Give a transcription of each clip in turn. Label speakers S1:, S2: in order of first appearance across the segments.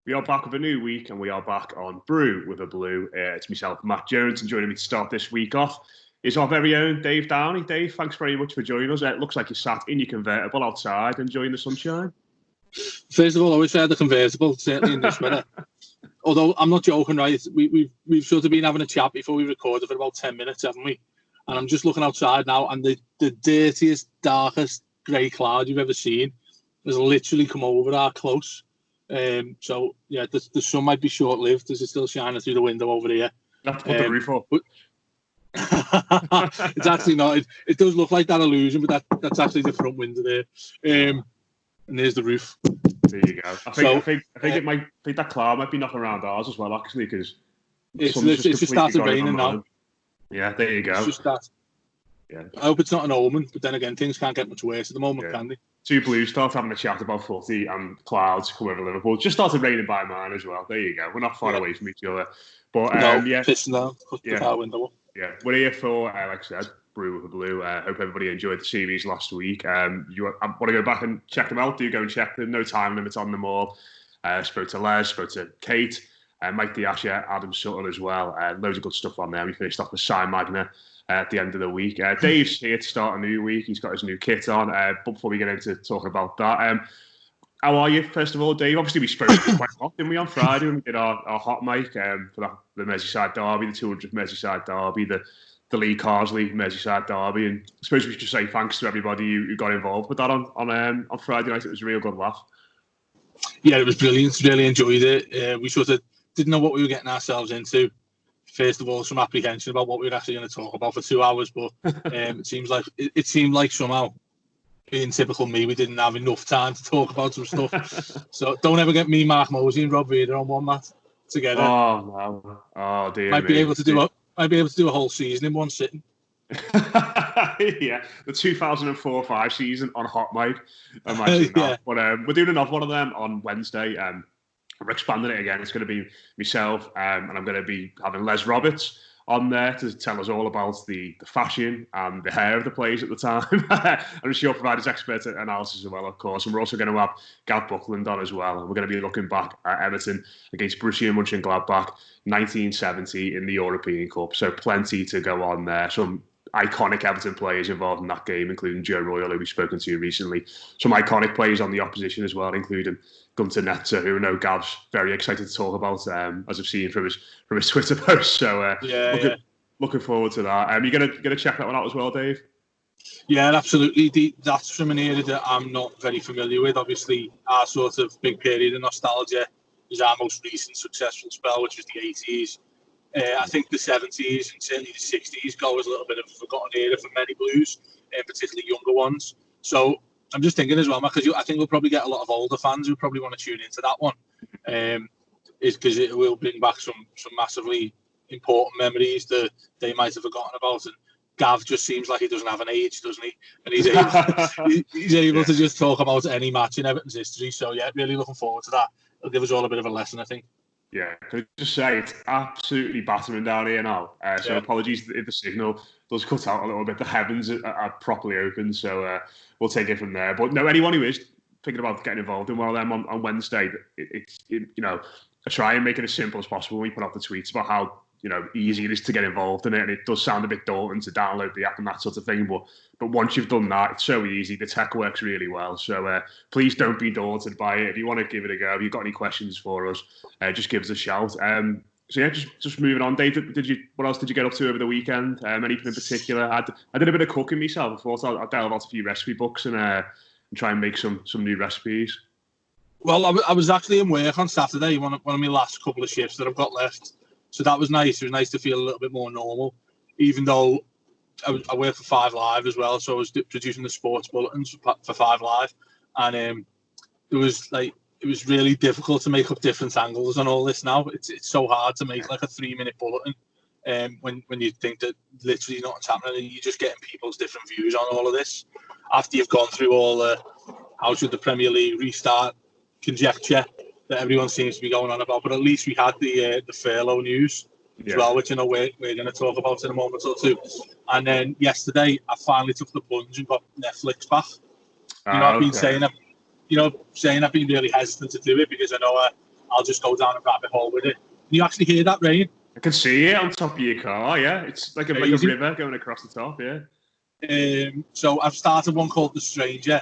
S1: We are back with a new week, and we are back on Brew with a Blue. It's myself, Matt Jones, and joining me to start this week off is our very own Dave Downie. Dave, thanks very much for joining us. It looks like you're sat in your convertible outside enjoying the sunshine.
S2: First of all, I wish I had the convertible, certainly in this weather. Although I'm not joking, right? We've sort of been having a chat before we recorded for about 10 minutes, haven't we? And I'm just looking outside now, and the dirtiest, darkest grey cloud you've ever seen has literally come over our close. So yeah, the sun might be short-lived as it's still shining through the window over here.
S1: That's put the roof up.
S2: It's actually not. It does look like that illusion, but that's actually the front window there. And there's the roof.
S1: There you go. I think that cloud might be knocking around ours as well, actually, because
S2: it's just started raining now.
S1: Yeah, there you go.
S2: It's just that. Yeah. I hope it's not an omen, but then again, things can't get much worse at the moment, can they?
S1: Two Blues start having a chat about footy and clouds come over Liverpool. Just started raining by mine as well. There you go. We're not far away from each other. But
S2: pissing down. Put the car window up.
S1: Yeah, we're here for, like I said, Brew with a Blue. Hope everybody enjoyed the series last week. You want to go back and check them out? Do go and check them. No time limit on them all. Spoke to Les, spoke to Kate, Mike Diasha, Adam Sutton as well. Loads of good stuff on there. We finished off with Si Magna at the end of the week. Dave's here to start a new week. He's got his new kit on. But before we get into talking about that, how are you, first of all, Dave? Obviously, we spoke quite a lot, didn't we, on Friday when we did our hot mic for the Merseyside derby, the 200th Merseyside derby, the Lee Carsley Merseyside derby. And I suppose we should just say thanks to everybody who got involved with that on Friday night. It was a real good laugh.
S2: Yeah, it was brilliant. Really enjoyed it. We sort of didn't know what we were getting ourselves into. First of all, some apprehension about what we were actually going to talk about for 2 hours, but it seemed like somehow, being typical me, we didn't have enough time to talk about some stuff. So don't ever get me, Mark Mosey, and Rob Reader on one mat together.
S1: Oh no! Oh dear.
S2: Might be able to do a whole season in one sitting.
S1: Yeah, the 2004-05 season on hot mic. Imagine that. But we're doing another one of them on Wednesday. We're expanding it again. It's going to be myself, and I'm going to be having Les Roberts on there to tell us all about the fashion and the hair of the players at the time. I'm sure he'll provide his expert analysis as well, of course. And we're also going to have Gav Buckland on as well. And we're going to be looking back at Everton against Borussia Mönchengladbach 1970 in the European Cup. So plenty to go on there. Some iconic Everton players involved in that game, including Joe Royal, who we've spoken to recently. Some iconic players on the opposition as well, including Gunter Netzer, who I know Gav's very excited to talk about, as I've seen from his Twitter post. So looking forward to that. You're gonna check that one out as well, Dave?
S2: Yeah, absolutely. That's from an era that I'm not very familiar with. Obviously, our sort of big period of nostalgia is our most recent successful spell, which was the 80s. I think the 70s and certainly the 60s go as a little bit of a forgotten era for many Blues, particularly younger ones. So I'm just thinking as well, because I think we'll probably get a lot of older fans who probably want to tune into that one, is because it will bring back some massively important memories that they might have forgotten about. And Gav just seems like he doesn't have an age, doesn't he? And he's able to just talk about any match in Everton's history. So yeah, really looking forward to that. It'll give us all a bit of a lesson, I think.
S1: Yeah, can I just say it's absolutely battering down here now. So apologies if the signal does cut out a little bit. The heavens are properly open, so we'll take it from there. But no, anyone who is thinking about getting involved in one of them on Wednesday, I try and make it as simple as possible when we put out the tweets about how easy it is to get involved in it, and it does sound a bit daunting to download the app and that sort of thing. But once you've done that, it's so easy. The tech works really well. So please don't be daunted by it. If you want to give it a go, if you've got any questions for us, just give us a shout. So yeah, just moving on. Dave, what else did you get up to over the weekend? Anything in particular? I did a bit of cooking myself. I thought I'd delve out a few recipe books and try and make some new recipes.
S2: Well, I was actually in work on Saturday, one of my last couple of shifts that I've got left. So that was nice. It was nice to feel a little bit more normal, even though I work for 5 Live as well. So I was producing the sports bulletins for 5 Live, and it was really difficult to make up different angles on all this now. It's so hard to make like a 3-minute bulletin when you think that literally nothing's happening and you're just getting people's different views on all of this. After you've gone through all the how should the Premier League restart conjecture that everyone seems to be going on about, but at least we had the furlough news as well, which I know we're going to talk about in a moment or two. And then yesterday, I finally took the plunge and got Netflix back. I've been saying I've been really hesitant to do it because I know I'll just go down a rabbit hole with it. Can you actually hear that rain?
S1: I can see it on top of your car, yeah. It's like a river going across the top, yeah.
S2: So I've started one called The Stranger.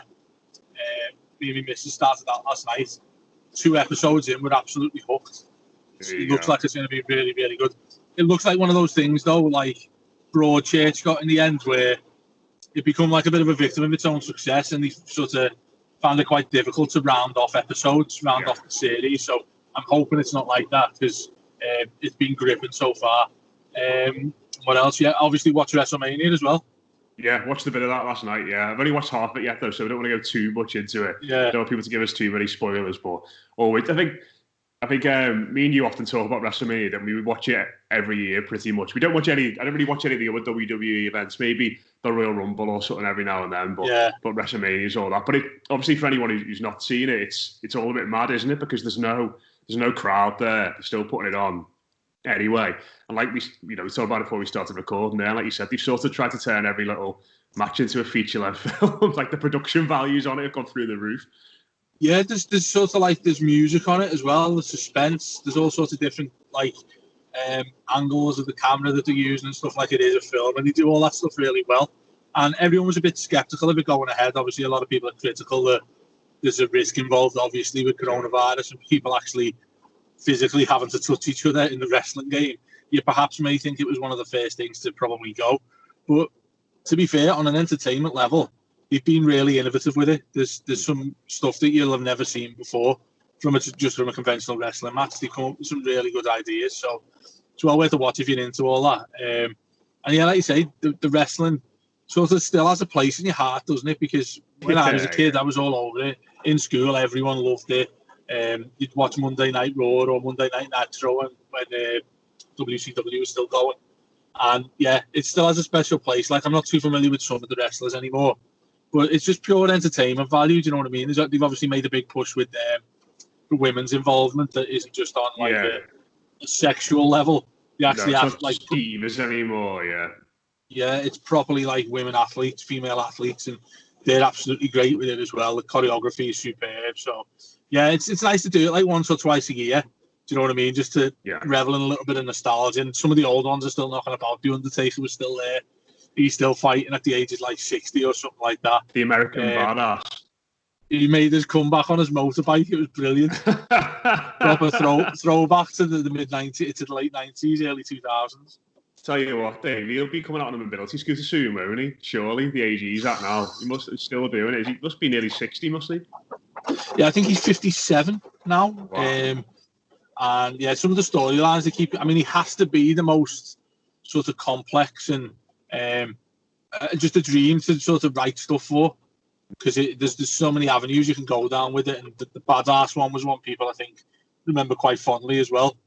S2: Me and my missus started that last night. 2 episodes in, we're absolutely hooked. It looks like it's going to be really, really good. It looks like one of those things, though, like Broadchurch got in the end, where it become like a bit of a victim of its own success, and they sort of found it quite difficult to round off episodes, off the series. So I'm hoping it's not like that, because it's been gripping so far. What else? Yeah, obviously watch WrestleMania as well.
S1: Yeah, watched a bit of that last night, yeah. I've only watched half of it yet, though, so I don't want to go too much into it.
S2: Yeah.
S1: I don't want people to give us too many spoilers, but always, I think me and you often talk about WrestleMania, that we would watch it every year pretty much. I don't really watch any of the other WWE events, maybe the Royal Rumble or something every now and then, but WrestleMania is all that. But obviously for anyone who's not seen it, it's all a bit mad, isn't it? Because there's no crowd there. They're still putting it on anyway. And like we talked about it before we started recording there, like you said, they've sort of tried to turn every little match into a feature-length film. Like the production values on it have gone through the roof.
S2: Yeah, there's sort of like there's music on it as well, the suspense. There's all sorts of different like angles of the camera that they're using and stuff, like it is a film, and they do all that stuff really well. And everyone was a bit skeptical of it going ahead. Obviously, a lot of people are critical that there's a risk involved, obviously, with coronavirus and people actually physically having to touch each other in the wrestling game. You perhaps may think it was one of the first things to probably go, but to be fair, on an entertainment level, they've been really innovative with it. There's some stuff that you'll have never seen before from a conventional wrestling match. They come up with some really good ideas, so it's well worth a watch if you're into all that. And yeah, like you say, the wrestling sort of still has a place in your heart, doesn't it? Because when I was a kid, I was all over it. In school, everyone loved it. You'd watch Monday Night Raw or Monday Night Nitro when WCW was still going. And yeah, it still has a special place. Like, I'm not too familiar with some of the wrestlers anymore, but it's just pure entertainment value. Do you know what I mean? They've obviously made a big push with the women's involvement that isn't just on like a sexual level. They actually have like
S1: divas anymore.
S2: Yeah, it's properly like women athletes, female athletes, and they're absolutely great with it as well. The choreography is superb. So yeah, it's nice to do it like once or twice a year. Do you know what I mean? Just to revel in a little bit of nostalgia. And some of the old ones are still knocking about. The Undertaker was still there. He's still fighting at the age of like 60 or something like that.
S1: The American badass.
S2: He made his comeback on his motorbike. It was brilliant. Proper throwback to the mid-90s, to the late 90s, early 2000s.
S1: Tell you what, Dave, he'll be coming out on a mobility scooter soon, won't he? Surely, the age he's at now. He must still doing it. He must be nearly 60, must he?
S2: Yeah, I think he's 57 now.
S1: Wow.
S2: And yeah, some of the storylines they keep. I mean, he has to be the most sort of complex and just a dream to sort of write stuff for, because there's so many avenues you can go down with it. And the badass one was one people I think remember quite fondly as well,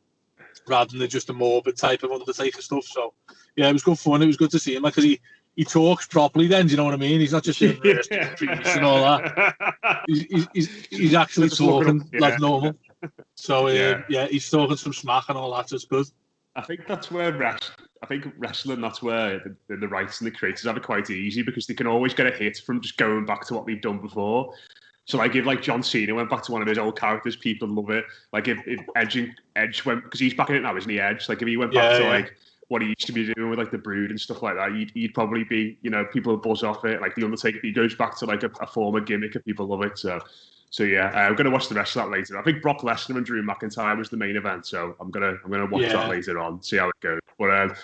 S2: rather than just a morbid type of Undertaker stuff. So yeah, it was good fun. It was good to see him, like, because he talks properly. Then, do you know what I mean? He's not just in the and all that. He's actually talking like normal. So yeah, he's talking some smack and all that. So it's good.
S1: I think that's where wrestling, that's where the writers and the creators have it quite easy, because they can always get a hit from just going back to what they've done before. So like if like John Cena went back to one of his old characters, people love it. Like if Edge went, because he's back in it now, isn't he, Edge? Like if he went back to like what he used to be doing with like the Brood and stuff like that, he'd probably be, people would buzz off it. Like the Undertaker, he goes back to like a former gimmick and people love it. So yeah, I'm going to watch the rest of that later. I think Brock Lesnar and Drew McIntyre was the main event, so I'm gonna watch that later on, see how it goes. But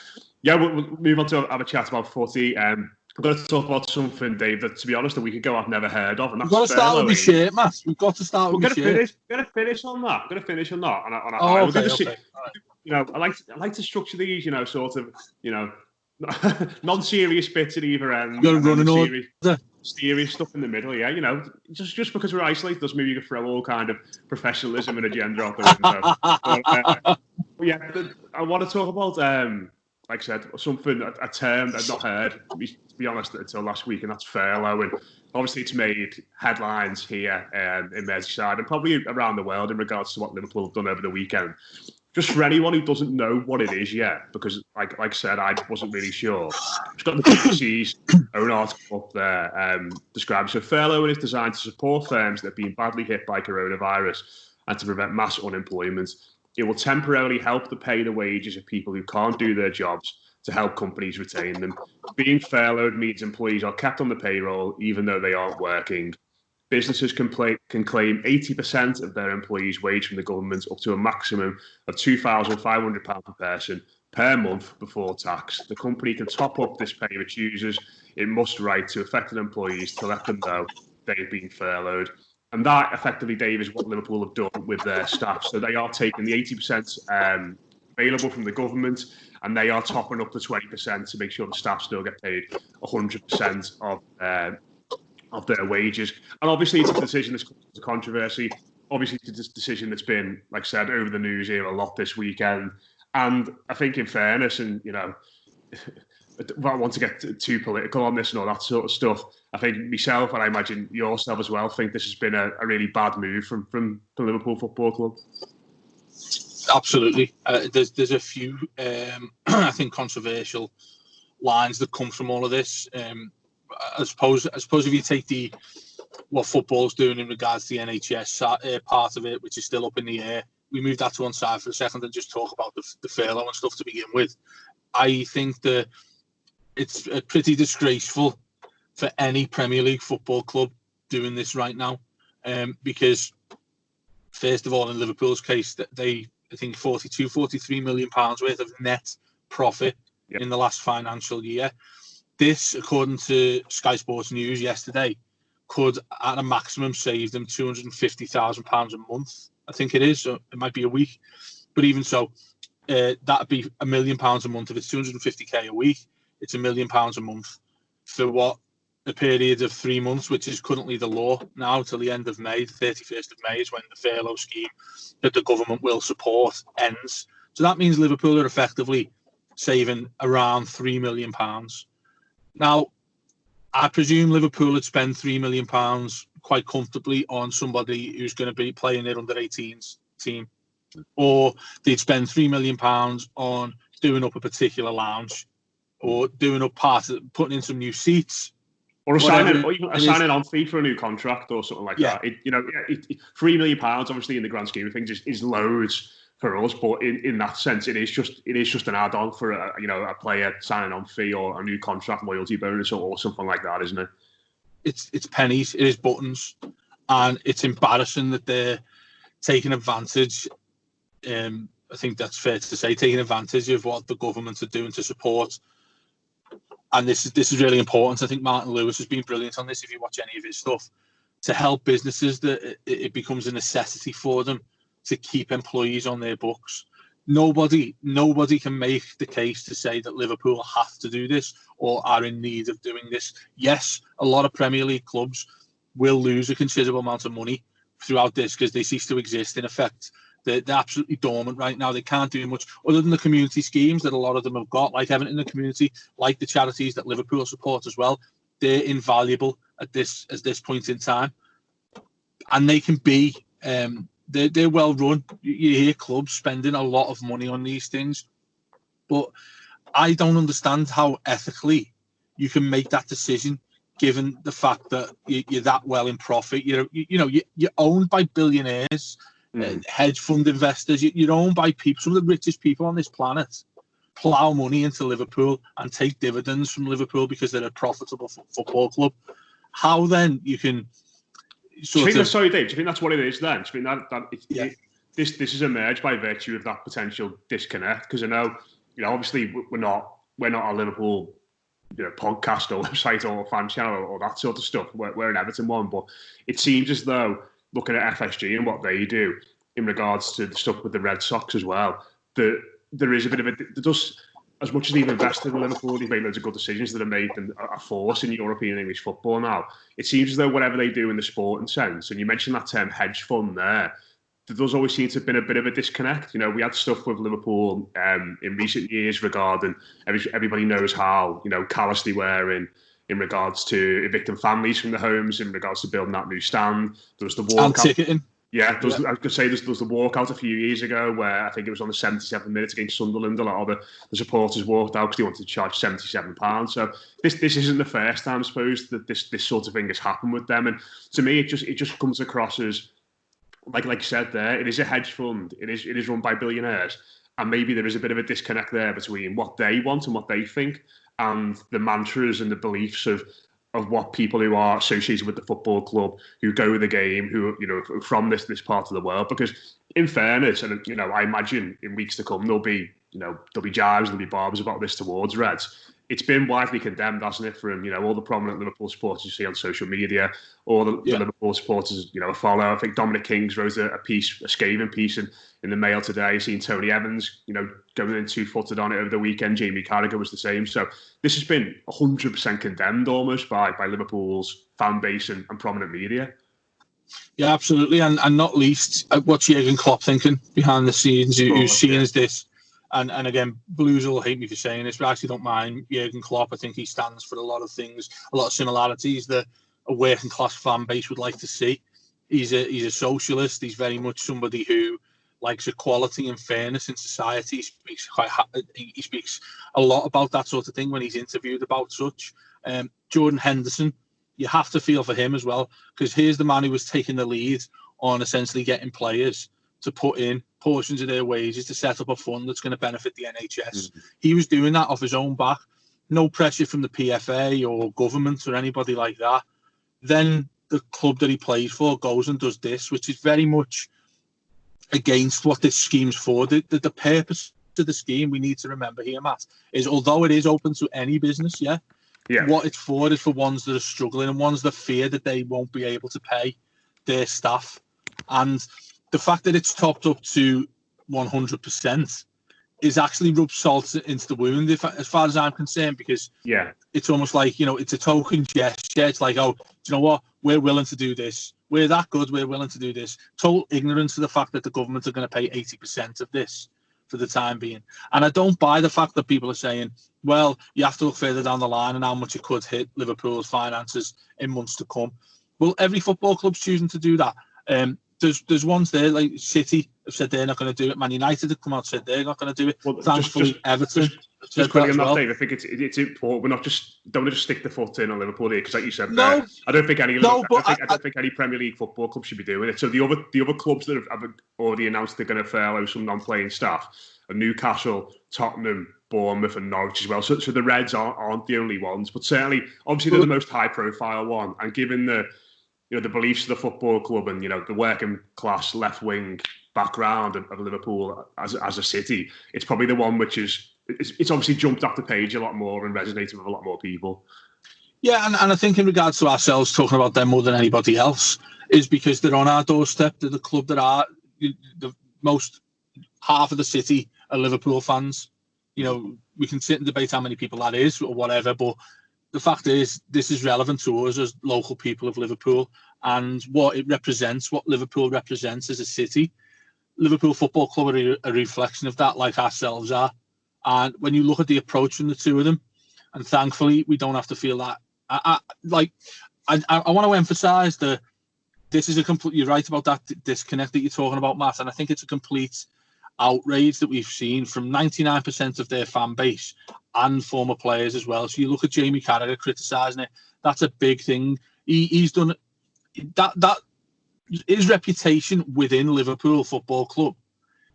S1: we'll move on to have a chat about footy. I'm going to talk about something, Dave, that, to be honest, a week ago I've never heard of. And that's
S2: We've got to start with my shirt, Matt. We've got to start with my shirt.
S1: We're going to finish on that. On a
S2: high.
S1: Okay. I like to structure these, sort of, non-serious bits at either end.
S2: You're running on.
S1: Serious stuff in the middle, just because we're isolated doesn't mean you can throw all kind of professionalism and agenda out the window. I want to talk about, like I said, something, a term that I've not heard, to be honest, until last week, and that's furlough. And obviously it's made headlines here in Merseyside and probably around the world in regards to what Liverpool have done over the weekend. just for anyone who doesn't know what it is yet, because like I said, I wasn't really sure. It's got the BBC's own article up there describes so furloughing is designed to support firms that have been badly hit by coronavirus and to prevent mass unemployment. It will temporarily help to pay the wages of people who can't do their jobs to help companies retain them. Being furloughed means employees are kept on the payroll even though they aren't working. Businesses can claim 80% of their employees' wage from the government, up to a maximum of £2,500 per person per month before tax. The company can top up this pay if it chooses. It must write to affected employees to let them know they've been furloughed. And that, effectively, Dave, is what Liverpool have done with their staff. So they are taking the 80% available from the government, and they are topping up the 20% to make sure the staff still get paid 100% of their wages. And obviously it's a decision that's caused a controversy. Obviously it's a decision that's been, like I said, over the news here a lot this weekend. And I think in fairness, and I don't want to get too political on this and all that sort of stuff, I think myself, and I imagine yourself as well, think this has been a really bad move from the Liverpool Football Club.
S2: Absolutely. There's a few, I think, controversial lines that come from all of this. I suppose if you take what football's doing in regards to the NHS part of it, which is still up in the air, we move that to one side for a second and just talk about the furlough and stuff to begin with. I think that it's pretty disgraceful for any Premier League football club doing this right now, because first of all, in Liverpool's case, that I think 43 million pounds worth of net profit in the last financial year. This, according to Sky Sports News yesterday, could at a maximum save them £250,000 a month. I think it is. So it might be a week, but even so, that'd be £1 million a month. If it's 250k a week, it's £1 million a month for a period of 3 months, which is currently the law now till the end of May. The 31st of May is when the furlough scheme that the government will support ends. So that means Liverpool are effectively saving around £3 million. Now, I presume Liverpool would spend £3 million quite comfortably on somebody who's going to be playing their under-18s team, or they'd spend £3 million on doing up a particular lounge, or doing up putting in some new seats,
S1: or even a signing-on fee for a new contract or something like that. £3 million, obviously, in the grand scheme of things, is loads for us, but in that sense, it is just an add-on for a player signing on fee or a new contract loyalty bonus or something like that, isn't it?
S2: It's pennies, it is buttons, and it's embarrassing that they're taking advantage. I think that's fair to say, taking advantage of what the government are doing to support. And this is really important. I think Martin Lewis has been brilliant on this. If you watch any of his stuff, to help businesses, that it becomes a necessity for them to keep employees on their books. Nobody can make the case to say that Liverpool have to do this or are in need of doing this. Yes, a lot of Premier League clubs will lose a considerable amount of money throughout this because they cease to exist. In effect, they're absolutely dormant right now. They can't do much other than the community schemes that a lot of them have got, like Everton in the community, like the charities that Liverpool support as well. They're invaluable at this point in time, and they can be. They're well run. You hear clubs spending a lot of money on these things, but I don't understand how ethically you can make that decision, given the fact that you're that well in profit. You're owned by billionaires, hedge fund investors. You're owned by people, some of the richest people on this planet, plough money into Liverpool and take dividends from Liverpool because they're a profitable football club. How then you can?
S1: Sorry, Dave. Do you think that's what it is then? Do you think this has emerged by virtue of that potential disconnect? Because I know, obviously we're not a Liverpool, podcast or website or fan channel or that sort of stuff. We're an Everton one, but it seems as though looking at FSG and what they do in regards to the stuff with the Red Sox as well, that there is a bit of as much as they've invested in Liverpool, they've made loads of good decisions that have made them a force in European English football now. It seems as though whatever they do in the sporting sense, and you mentioned that term hedge fund there does always seem to have been a bit of a disconnect. We had stuff with Liverpool in recent years regarding, everybody knows how, callous they were in regards to evicting families from the homes, in regards to building that new stand. There was the walkout.
S2: And ticketing.
S1: Yeah, I could say there's the walkout a few years ago where I think it was on the 77th minute against Sunderland. A lot of the supporters walked out because they wanted to charge £77. So this isn't the first time, I suppose, that this sort of thing has happened with them. And to me, it just comes across as like you said there, it is a hedge fund. It is run by billionaires, and maybe there is a bit of a disconnect there between what they want and what they think, and the mantras and the beliefs of what people who are associated with the football club, who go to the game, who from this part of the world. Because in fairness, and I imagine in weeks to come there'll be jibes, there'll be barbs about this towards Reds. It's been widely condemned, hasn't it, from all the prominent Liverpool supporters you see on social media, or the Liverpool supporters follow. I think Dominic Kings wrote a scathing piece in the Mail today. Seeing Tony Evans, going in 2-footed on it over the weekend. Jamie Carragher was the same. So this has been 100% condemned almost by Liverpool's fan base and prominent media. Yeah,
S2: absolutely, and not least, what's Jurgen Klopp thinking behind the scenes? Who's seen as this? And again, Blues will hate me for saying this, but I actually don't mind Jurgen Klopp. I think he stands for a lot of things, a lot of similarities that a working class fan base would like to see. He's a socialist. He's very much somebody who likes equality and fairness in society. He speaks a lot about that sort of thing when he's interviewed about such. Jordan Henderson, you have to feel for him as well, because here's the man who was taking the lead on essentially getting players to put in portions of their wages to set up a fund that's going to benefit the NHS. He was doing that off his own back. No pressure from the PFA or government or anybody like that. Then the club that he plays for goes and does this, which is very much against what this scheme's for. The purpose of the scheme, we need to remember here, Matt, is although it is open to any business, what it's for is for ones that are struggling and ones that fear that they won't be able to pay their staff. And the fact that it's topped up to 100% is actually rubs salt into the wound, as far as I'm concerned, because it's almost like, it's a token gesture. It's like, oh, do you know what? We're willing to do this. We're that good. We're willing to do this. Total ignorance of the fact that the government are going to pay 80% of this for the time being. And I don't buy the fact that people are saying, well, you have to look further down the line and how much it could hit Liverpool's finances in months to come. Well, every football club's choosing to do that. There's ones there, like City have said they're not going to do it. Man United have come out and said they're not going to do it. Well, Thankfully, Everton
S1: just quickly on that, Dave. I think it's important. We're not don't want to just stick the foot in on Liverpool here, because, like you said, I don't think any Premier League football club should be doing it. So the other clubs that have already announced they're going to furlough some non-playing staff are Newcastle, Tottenham, Bournemouth, and Norwich as well. So the Reds aren't the only ones, but certainly, obviously, they're the most high-profile one. And given the beliefs of the football club and the working class left wing background of Liverpool as a city, it's probably the one which it's obviously jumped off the page a lot more and resonated with a lot more people.
S2: Yeah, and I think in regards to ourselves talking about them more than anybody else is because they're on our doorstep. They're the club that are the most half of the city are Liverpool fans. We can sit and debate how many people that is or whatever, but the fact is, this is relevant to us as local people of Liverpool and what it represents, what Liverpool represents as a city. Liverpool Football Club are a reflection of that, like ourselves are. And when you look at the approach from the two of them, and thankfully we don't have to feel that. I want to emphasise that this is a complete. You're right about that disconnect that you're talking about, Matt, and I think it's a complete outrage that we've seen from 99% of their fan base and former players as well. So you look at Jamie Carragher criticising it. That's a big thing. He's done that. His reputation within Liverpool Football Club,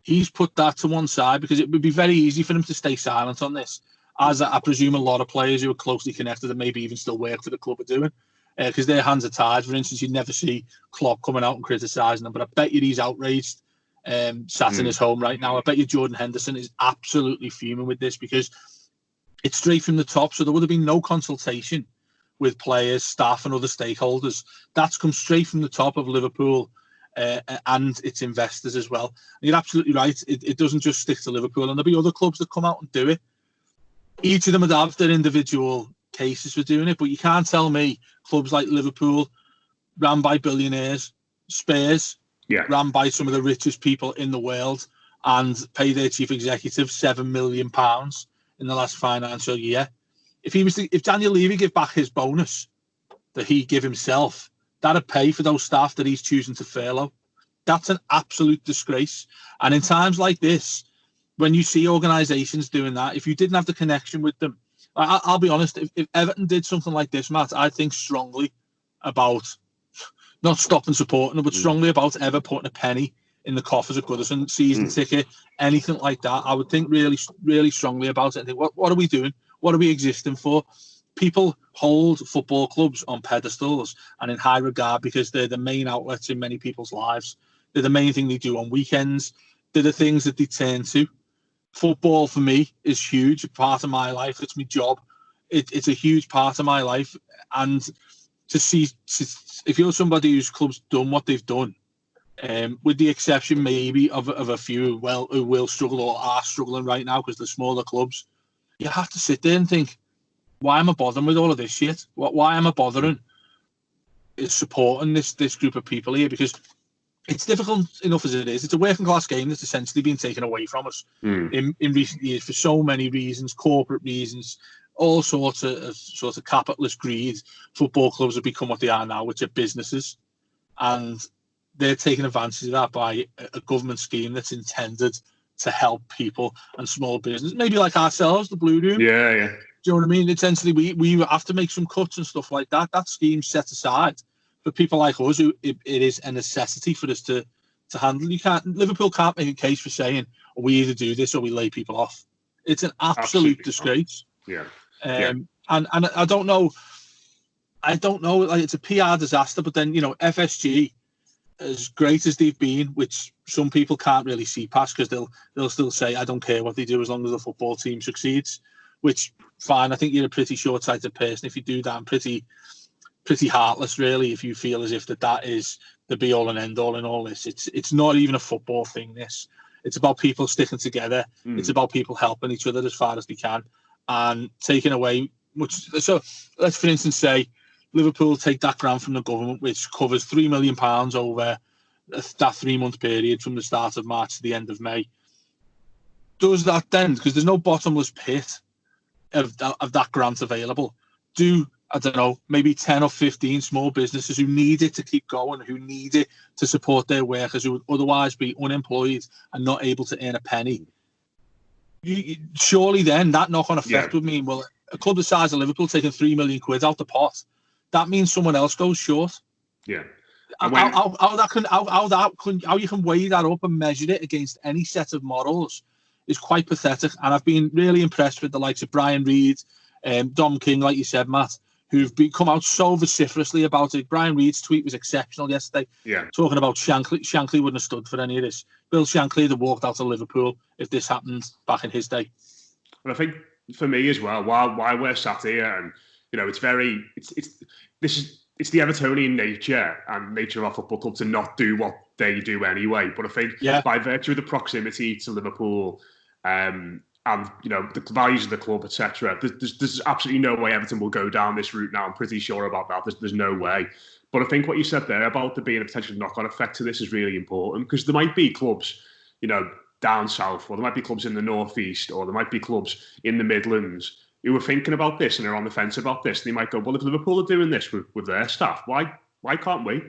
S2: he's put that to one side because it would be very easy for him to stay silent on this, as I presume a lot of players who are closely connected and maybe even still work for the club are doing, because their hands are tied. For instance, you'd never see Klopp coming out and criticising them, but I bet you he's outraged, sat in his home right now. I bet you Jordan Henderson is absolutely fuming with this because it's straight from the top, so there would have been no consultation with players, staff and other stakeholders. That's come straight from the top of Liverpool and its investors as well. And you're absolutely right. It doesn't just stick to Liverpool, and there'll be other clubs that come out and do it. Each of them would have their individual cases for doing it, but you can't tell me clubs like Liverpool, ran by billionaires, Spurs, ran by some of the richest people in the world, and pay their chief executive £7 million in the last financial year. If Daniel Levy give back his bonus that he give himself, that'd pay for those staff that he's choosing to furlough. That's an absolute disgrace. And in times like this, when you see organisations doing that, if you didn't have the connection with them, I'll be honest, if Everton did something like this, Matt, I think strongly about not stopping supporting them, but strongly about ever putting a penny in the coffers of Goodison, season ticket, anything like that. I would think really, really strongly about it and think, what are we doing? What are we existing for? People hold football clubs on pedestals and in high regard because they're the main outlets in many people's lives. They're the main thing they do on weekends. They're the things that they turn to. Football for me is huge, a part of my life. It's my job. It's a huge part of my life. And to see, if you're somebody whose club's done what they've done, with the exception maybe of a few who will struggle or are struggling right now because they're smaller clubs, you have to sit there and think, why am I bothering with all of this shit? Why am I bothering is supporting this group of people here? Because it's difficult enough as it is. It's a working class game that's essentially been taken away from us in recent years for so many reasons, corporate reasons, all sorts of capitalist greed. Football clubs have become what they are now, which are businesses, and they're taking advantage of that by a government scheme that's intended to help people and small business, maybe like ourselves, the Blue Room.
S1: Yeah.
S2: Do you know what I mean? Essentially, we have to make some cuts and stuff like that. That scheme's set aside for people like us, who it is a necessity for us to handle. Liverpool can't make a case for saying, we either do this or we lay people off. It's an absolute disgrace.
S1: Yeah.
S2: And I don't know. Like, it's a PR disaster. But then, FSG, as great as they've been, which some people can't really see past because they'll still say, I don't care what they do as long as the football team succeeds. Which, fine. I think you're a pretty short-sighted person if you do that. And pretty heartless, really, if you feel as if that is the be-all and end-all in all this. It's not even a football thing, this. It's about people sticking together. It's about people helping each other as far as they can and taking away much. So let's, for instance, say Liverpool take that grant from the government, which covers £3 million over that 3-month period from the start of March to the end of May. Does that then, because there's no bottomless pit of that grant available, I don't know, maybe 10 or 15 small businesses who need it to keep going, who need it to support their workers, who would otherwise be unemployed and not able to earn a penny. Surely then that knock-on effect would mean, well, a club the size of Liverpool taking £3 million out the pot, that means someone else goes short.
S1: Yeah.
S2: How you can weigh that up and measure it against any set of models is quite pathetic. And I've been really impressed with the likes of Brian Reid, Dom King, like you said, Matt, who've come out so vociferously about it. Brian Reid's tweet was exceptional yesterday, talking about Shankly. Shankly wouldn't have stood for any of this. Bill Shankly would have walked out of Liverpool if this happened back in his day.
S1: And I think for me as well, while we're sat here, and it's the Evertonian nature and nature of our football club to not do what they do anyway. But I think by virtue of the proximity to Liverpool, and the values of the club, etc., there's absolutely no way Everton will go down this route now. I'm pretty sure about that. There's no way. But I think what you said there about there being a potential knock-on effect to this is really important, because there might be clubs, down south, or there might be clubs in the northeast, or there might be clubs in the Midlands who are thinking about this and are on the fence about this. They might go, well, if Liverpool are doing this with their staff, why can't we?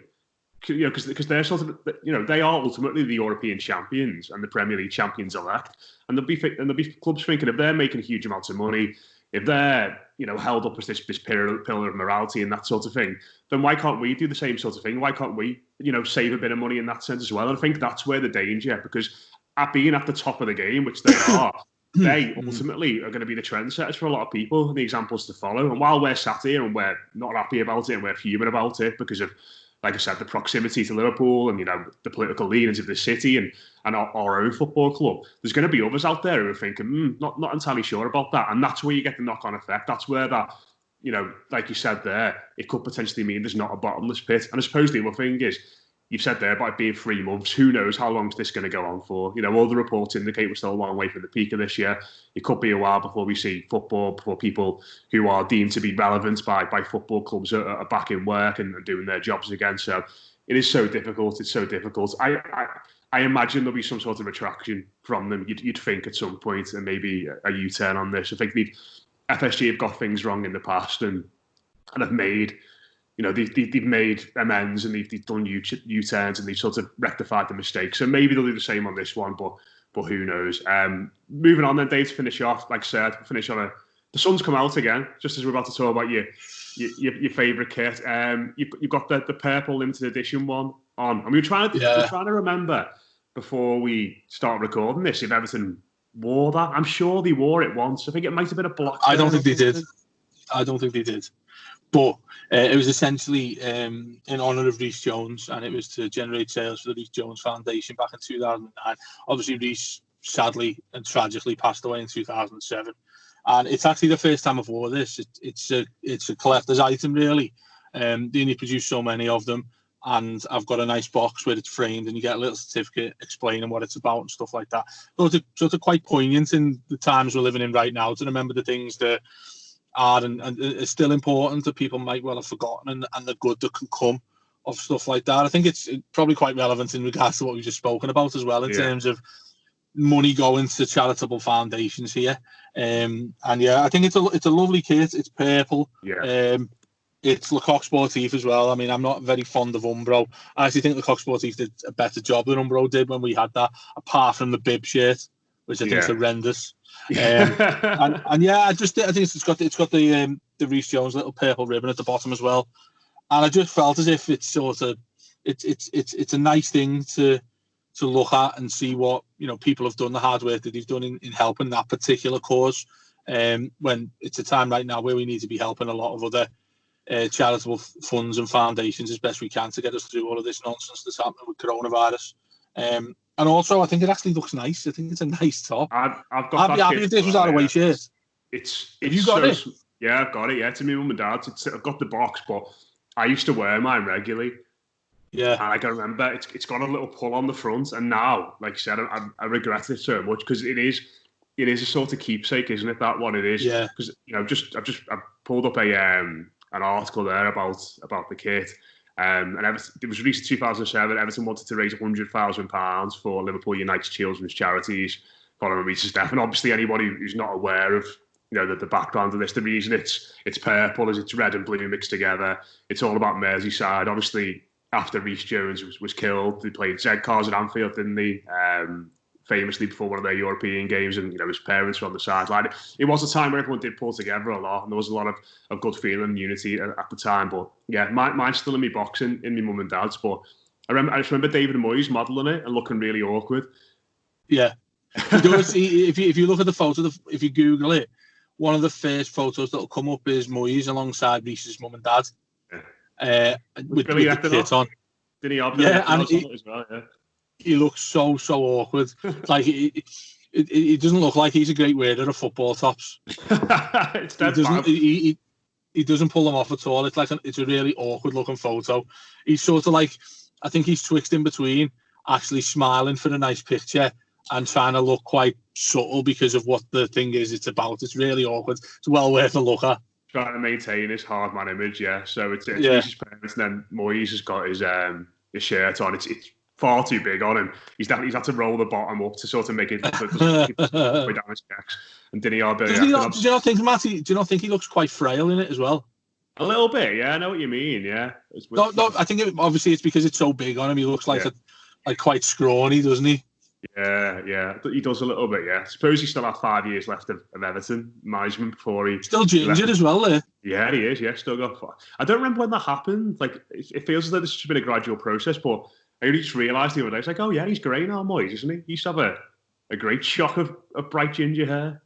S1: Because they're sort of, they are ultimately the European champions and the Premier League champions elect, and there'll be clubs thinking, if they're making huge amounts of money, if they're held up as this pillar of morality and that sort of thing, then why can't we do the same sort of thing? Why can't we save a bit of money in that sense as well? And I think that's where the danger, because at being at the top of the game, which they are, they ultimately are going to be the trendsetters for a lot of people and the examples to follow. And while we're sat here and we're not happy about it and we're fuming about it because of, like I said, the proximity to Liverpool and the political leanings of the city and our own football club, there's going to be others out there who are thinking, not entirely sure about that. And that's where you get the knock-on effect. That's where that, like you said there, it could potentially mean there's not a bottomless pit. And I suppose the other thing is, you've said there about it being 3 months. Who knows how long is this going to go on for? All the reports indicate we're still a long way from the peak of this year. It could be a while before we see football, before people who are deemed to be relevant by football clubs are back in work and doing their jobs again. So it is so difficult. It's so difficult. I imagine there'll be some sort of retraction from them. You'd think at some point, and maybe a U-turn on this. I think FSG have got things wrong in the past and have made they've made amends and they've done U-turns and they've sort of rectified the mistakes. So maybe they'll do the same on this one, but who knows? Moving on then, Dave, to finish off, like I said, finish on the sun's come out again, just as we're about to talk about your favourite kit. You've got the purple limited edition one on. And we were trying to remember before we start recording this if Everton wore that. I'm sure they wore it once. I think it might have been a block.
S2: I don't think they did. But it was essentially in honour of Reece Jones, and it was to generate sales for the Reece Jones Foundation back in 2009. Obviously, Reece sadly and tragically passed away in 2007. And it's actually the first time I've wore this. It's a collector's item, really. They only produce so many of them. And I've got a nice box where it's framed and you get a little certificate explaining what it's about and stuff like that. So it's sort of quite poignant in the times we're living in right now to remember the things that are and are still important that people might well have forgotten and the good that can come of stuff like that. I think it's probably quite relevant in regards to what we've just spoken about as well in terms of money going to charitable foundations here. I think it's a lovely kit. It's purple. It's Lecoq Sportif as well. I mean, I'm not very fond of Umbro. I actually think Lecoq Sportif did a better job than Umbro did when we had that, apart from the bib shirt, which I think is horrendous. I think it's got the Reece Jones little purple ribbon at the bottom as well, and I just felt as if it's sort of it's a nice thing to look at and see what people have done, the hard work that they've done in helping that particular cause. When it's a time right now where we need to be helping a lot of other charitable funds and foundations as best we can to get us through all of this nonsense that's happening with coronavirus. And also, I think it actually looks nice. I think it's a nice top.
S1: I've got
S2: I'd be happy if this was out of way shirt.
S1: Have you got it? Yeah, I've got it. Yeah, to me, mum and dad's. I've got the box, but I used to wear mine regularly.
S2: Yeah,
S1: and I can remember it's got a little pull on the front, and now, like I said, I regret it so much because it is a sort of keepsake, isn't it? That one it is.
S2: Yeah.
S1: Because I pulled up an article there about the kit. And it was released in 2007. Everton wanted to raise £100,000 for Liverpool United's children's charities following Reece's death. And obviously, anybody who's not aware of the background of this, the reason it's purple is it's red and blue mixed together. It's all about Merseyside. Obviously, after Reece Jones was killed, they played Z-Cars at Anfield, didn't they? Famously before one of their European games, and his parents were on the sideline. It was a time where everyone did pull together a lot, and there was a lot of good feeling and unity at the time. But yeah, mine's still in my box in my mum and dad's. But I just remember David Moyes modelling it and looking really awkward.
S2: Yeah, if you look at the photo, if you Google it, one of the first photos that'll come up is Moyes alongside Reece's mum and dad.
S1: Yeah.
S2: With the kit on.
S1: Did he have as well? Yeah.
S2: He looks so awkward. Like he doesn't look like he's a great wearer of football tops.
S1: It's dead
S2: he doesn't pull them off at all. It's a really awkward looking photo. He's sort of like, I think he's twixt in between actually smiling for a nice picture and trying to look quite subtle because of what the thing is it's about. It's really awkward. It's well worth a look at.
S1: Trying to maintain his hard man image, yeah. So it's Reece's parents, and then Moyes has got his shirt on. It's far too big on him. He's had to roll the bottom up to sort of make it down his checks. And did you
S2: not think, Matty? Do you not think he looks quite frail in it as well?
S1: A little bit, yeah. I know what you mean, yeah.
S2: No. I think obviously it's because it's so big on him. He looks like quite scrawny, doesn't he?
S1: Yeah. He does a little bit, yeah. I suppose he still has 5 years left of Everton management before he...
S2: Still gingered as well, there.
S1: Yeah, he is, yeah. Still got 5. I don't remember when that happened. Like, it feels as though this has been a gradual process, but I only just realised the other day, it's like, oh yeah, he's grey now, Moyes, isn't he? He used to have a great shock of bright ginger hair.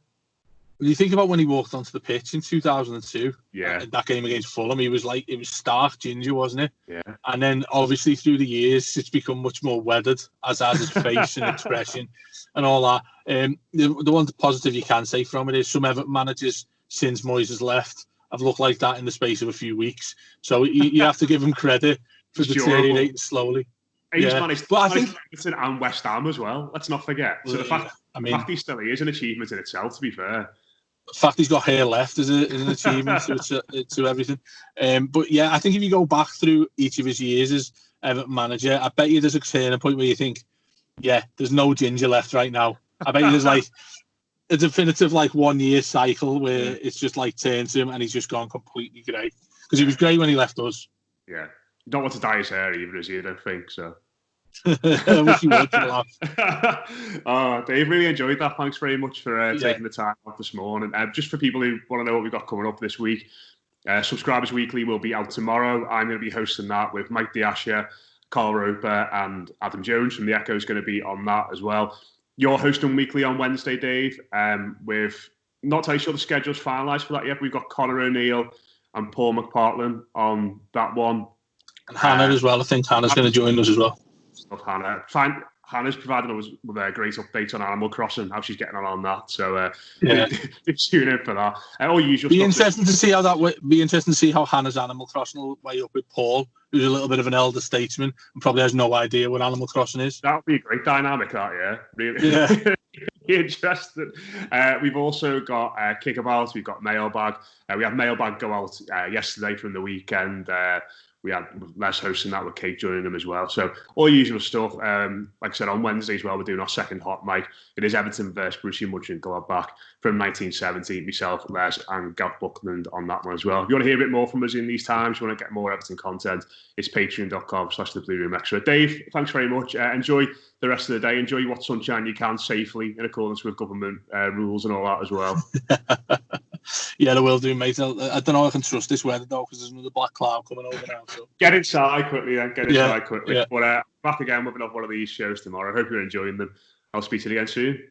S2: When you think about when he walked onto the pitch in 2002, that game against Fulham, it was stark ginger, wasn't it?
S1: Yeah.
S2: And then obviously through the years, it's become much more weathered, as has his face and expression and all that. The one positive you can say from it is some Everton managers since Moyes has left have looked like that in the space of a few weeks. So you have to give him credit for deteriorating slowly.
S1: He's managed Everton and West Ham as well. Let's not forget. So the fact he still is an achievement in itself, to be fair.
S2: The fact he's got hair left is an achievement to everything. But yeah, I think if you go back through each of his years as Everton manager, I bet you there's a turning point where you think, yeah, there's no ginger left right now. I bet you there's like a definitive 1 year cycle where it's just turned to him and he's just gone completely grey. Because he was grey when he left us.
S1: Yeah. You don't want to dye his hair either, is he? I don't think so.
S2: I wish you would, laugh.
S1: Oh, Dave, really enjoyed that. Thanks very much for taking the time out this morning. Just for people who want to know what we've got coming up this week, Subscribers Weekly will be out tomorrow. I'm going to be hosting that with Mike Diascia, Carl Roper, and Adam Jones from The Echo is going to be on that as well. You're hosting Weekly on Wednesday, Dave, with not entirely sure the schedule's finalised for that yet. We've got Conor O'Neill and Paul McPartland on that one.
S2: And Hannah as well. I think Hannah's going to join us as well.
S1: Stuff Hannah. Hannah's provided us with a great update on Animal Crossing, how she's getting on that. So tune in for that. All usual.
S2: Be interesting to see how Be interesting to see how Hannah's Animal Crossing will weigh up with Paul, who's a little bit of an elder statesman and probably has no idea what Animal Crossing is.
S1: That would be a great dynamic, really. Yeah. Interesting. We've also got Kickabout. We've got Mailbag. We had Mailbag go out yesterday from the weekend. We had Les hosting that with Kate joining them as well. So all usual stuff. Like I said, on Wednesday as well, we're doing our second hot mic. It is Everton versus Borussia Mönchengladbach from 1970. Myself, Les, and Gav Buckland on that one as well. If you want to hear a bit more from us in these times, you want to get more Everton content, it's patreon.com/The Blue Room Extra. Dave, thanks very much. Enjoy the rest of the day. Enjoy what sunshine you can safely in accordance with government rules and all that as well.
S2: Yeah, I will do, mate. I don't know if I can trust this weather, though, because there's another black cloud coming over now. So.
S1: Get inside quickly, then. Get inside quickly. Yeah. But back again with another one of these shows tomorrow. I hope you're enjoying them. I'll speak to you again soon.